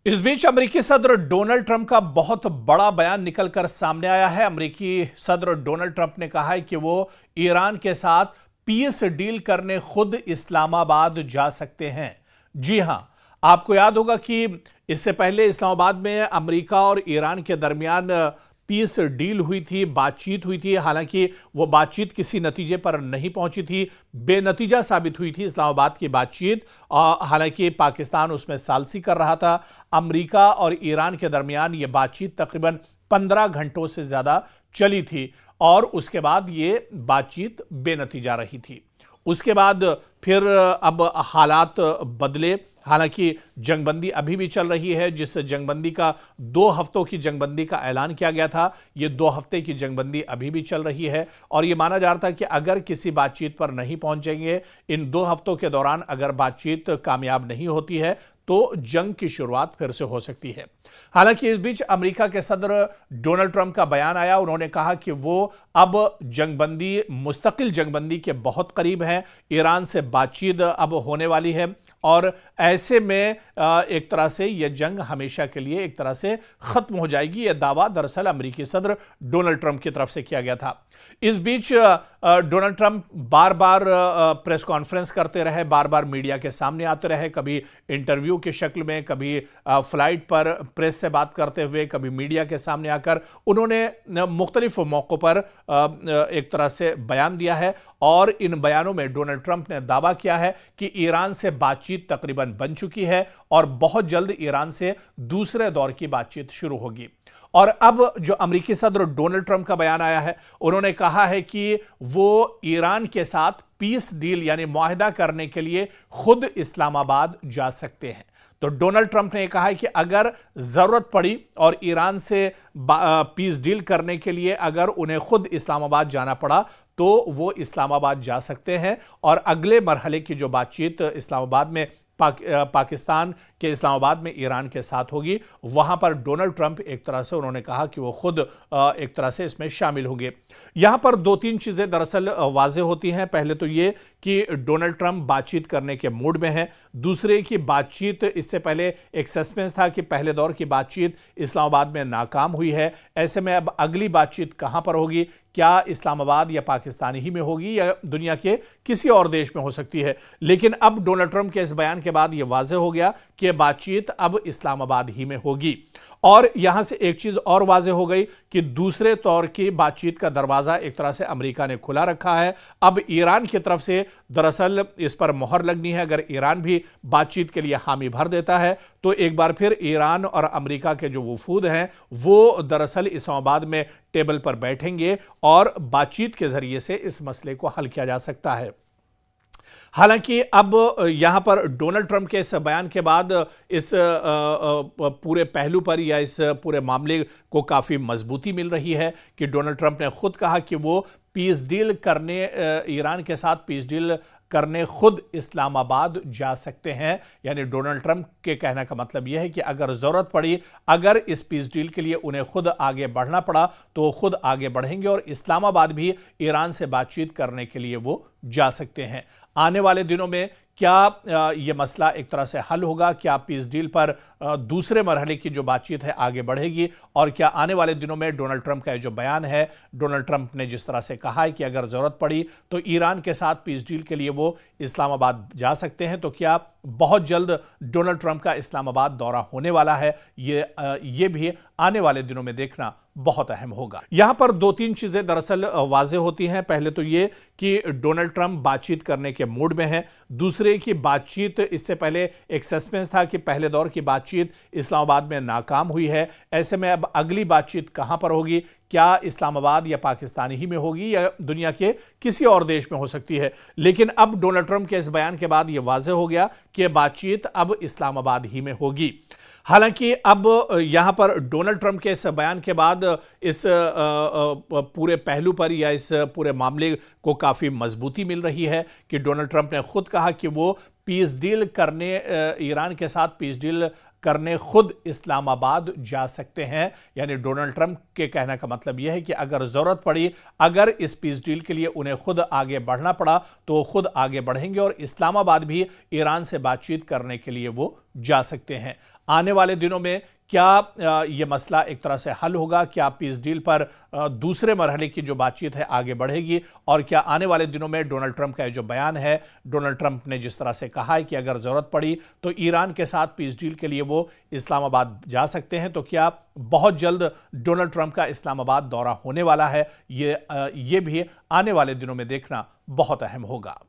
इस बीच अमेरिकी सदर डोनाल्ड ट्रंप का बहुत बड़ा बयान निकलकर सामने आया है। अमेरिकी सदर डोनाल्ड ट्रंप ने कहा है कि वो ईरान के साथ पीस डील करने खुद इस्लामाबाद जा सकते हैं। जी हां, आपको याद होगा कि इससे पहले इस्लामाबाद में अमेरिका और ईरान के दरमियान पीस डील हुई थी, बातचीत हुई थी। हालांकि वो बातचीत किसी नतीजे पर नहीं पहुंची थी, बेनतीजा साबित हुई थी इस्लामाबाद की बातचीत। हालांकि पाकिस्तान उसमें सालसी कर रहा था। अमेरिका और ईरान के दरमियान ये बातचीत तकरीबन 15 घंटों से ज्यादा चली थी और उसके बाद ये बातचीत बेनतीजा रही थी। उसके बाद फिर अब हालात बदले। हालांकि जंगबंदी अभी भी चल रही है, जिस जंगबंदी का 2 हफ्तों की जंगबंदी का ऐलान किया गया था, ये 2 हफ्ते की जंगबंदी अभी भी चल रही है। और ये माना जा रहा था कि अगर किसी बातचीत पर नहीं पहुंचेंगे, इन 2 हफ्तों के दौरान अगर बातचीत कामयाब नहीं होती है तो जंग की शुरुआत फिर से हो सकती है। हालांकि इस बीच अमेरिका के सदर डोनाल्ड ट्रंप का बयान आया। उन्होंने कहा कि वो अब जंगबंदी, मुस्तकिल जंगबंदी के बहुत करीब हैं। ईरान से बातचीत अब होने वाली है और ऐसे में एक तरह से यह जंग हमेशा के लिए एक तरह से खत्म हो जाएगी। यह दावा दरअसल अमेरिकी सदर डोनाल्ड ट्रंप की तरफ से किया गया था। इस बीच डोनाल्ड ट्रंप बार बार प्रेस कॉन्फ्रेंस करते रहे, बार बार मीडिया के सामने आते रहे, कभी इंटरव्यू की शक्ल में, कभी फ्लाइट पर प्रेस से बात करते हुए, कभी मीडिया के सामने आकर उन्होंने मुख्तलिफ मौक़ों पर एक तरह से बयान दिया है। और इन बयानों में डोनाल्ड ट्रंप ने दावा किया है कि ईरान से बातचीत तकरीबन बन चुकी है और बहुत जल्द ईरान से दूसरे दौर की बातचीत शुरू होगी। और अब जो अमेरिकी सदर डोनाल्ड ट्रंप का बयान आया है, उन्होंने कहा है कि वो ईरान के साथ पीस डील यानी मुआहदा करने के लिए खुद इस्लामाबाद जा सकते हैं। तो डोनाल्ड ट्रंप ने कहा है कि अगर जरूरत पड़ी और ईरान से पीस डील करने के लिए अगर उन्हें खुद इस्लामाबाद जाना पड़ा तो वो इस्लामाबाद जा सकते हैं। और अगले मरहले की जो बातचीत इस्लामाबाद में पाकिस्तान के इस्लामाबाद में ईरान के साथ होगी, वहां पर डोनाल्ड ट्रंप एक तरह से उन्होंने कहा कि वो खुद एक तरह से इसमें शामिल होंगे। यहां पर 2-3 चीजें दरअसल वाज़ेह होती हैं। पहले तो ये कि डोनाल्ड ट्रंप बातचीत करने के मूड में हैं। दूसरे की बातचीत, इससे पहले एक सस्पेंस था कि पहले दौर की बातचीत इस्लामाबाद में नाकाम हुई है। ऐसे में अब अगली बातचीत कहां पर होगी? क्या इस्लामाबाद या पाकिस्तान ही में होगी या दुनिया के किसी और देश में हो सकती है? लेकिन अब डोनाल्ड ट्रंप के इस बयान के बाद यह वाज़ेह हो गया कि बातचीत अब इस्लामाबाद ही में होगी। और यहां से एक चीज और वाज़ेह हो गई कि दूसरे तौर की बातचीत का दरवाजा एक तरह से अमेरिका ने खुला रखा है। अब ईरान की तरफ से दरअसल इस पर मोहर लगनी है। अगर ईरान भी बातचीत के लिए हामी भर देता है तो एक बार फिर ईरान और अमेरिका के जो वफूद हैं वो दरअसल इस्लामाबाद में टेबल पर बैठेंगे और बातचीत के जरिए से इस मसले को हल किया जा सकता है। हालांकि अब यहां पर डोनाल्ड ट्रंप के इस बयान के बाद इस पूरे पहलू पर या इस पूरे मामले को काफ़ी मजबूती मिल रही है कि डोनाल्ड ट्रंप ने खुद कहा कि वो पीस डील करने, ईरान के साथ पीस डील करने खुद इस्लामाबाद जा सकते हैं। यानी डोनाल्ड ट्रंप के कहने का मतलब यह है कि अगर जरूरत पड़ी, अगर इस पीस डील के लिए उन्हें खुद आगे बढ़ना पड़ा तो वो खुद आगे बढ़ेंगे और इस्लामाबाद भी ईरान से बातचीत करने के लिए वो जा सकते हैं। आने वाले दिनों में क्या ये मसला एक तरह से हल होगा? क्या पीस डील पर दूसरे मरहले की जो बातचीत है आगे बढ़ेगी? और क्या आने वाले दिनों में डोनाल्ड ट्रंप का जो बयान है, डोनाल्ड ट्रंप ने जिस तरह से कहा है कि अगर जरूरत पड़ी तो ईरान के साथ पीस डील के लिए वो इस्लामाबाद जा सकते हैं, तो क्या बहुत जल्द डोनाल्ड ट्रंप का इस्लामाबाद दौरा होने वाला है? ये भी आने वाले दिनों में देखना बहुत अहम होगा। यहां पर 2-3 चीजें दरअसल वाज़ेह होती हैं। पहले तो ये कि डोनाल्ड ट्रंप बातचीत करने के मूड में हैं। दूसरे की बातचीत, इससे पहले एक सस्पेंस था कि पहले दौर की बातचीत इस्लामाबाद में नाकाम हुई है। ऐसे में अब अगली बातचीत कहां पर होगी? क्या इस्लामाबाद या पाकिस्तान ही में होगी या दुनिया के किसी और देश में हो सकती है? लेकिन अब डोनाल्ड ट्रंप के इस बयान के बाद यह वाज़ेह हो गया कि बातचीत अब इस्लामाबाद ही में होगी। हालांकि अब यहां पर डोनाल्ड ट्रंप के इस बयान के बाद इस पूरे पहलू पर या इस पूरे मामले को काफ़ी मजबूती मिल रही है कि डोनाल्ड ट्रंप ने खुद कहा कि वो पीस डील करने, ईरान के साथ पीस डील करने खुद इस्लामाबाद जा सकते हैं। यानी डोनाल्ड ट्रंप के कहने का मतलब यह है कि अगर जरूरत पड़ी, अगर इस पीस डील के लिए उन्हें खुद आगे बढ़ना पड़ा तो वो खुद आगे बढ़ेंगे और इस्लामाबाद भी ईरान से बातचीत करने के लिए वो जा सकते हैं। आने वाले दिनों में क्या ये मसला एक तरह से हल होगा? क्या पीस डील पर दूसरे मरहले की जो बातचीत है आगे बढ़ेगी? और क्या आने वाले दिनों में डोनाल्ड ट्रंप का जो बयान है, डोनाल्ड ट्रंप ने जिस तरह से कहा है कि अगर जरूरत पड़ी तो ईरान के साथ पीस डील के लिए वो इस्लामाबाद जा सकते हैं, तो क्या बहुत जल्द डोनाल्ड ट्रंप का इस्लामाबाद दौरा होने वाला है? ये भी आने वाले दिनों में देखना बहुत अहम होगा।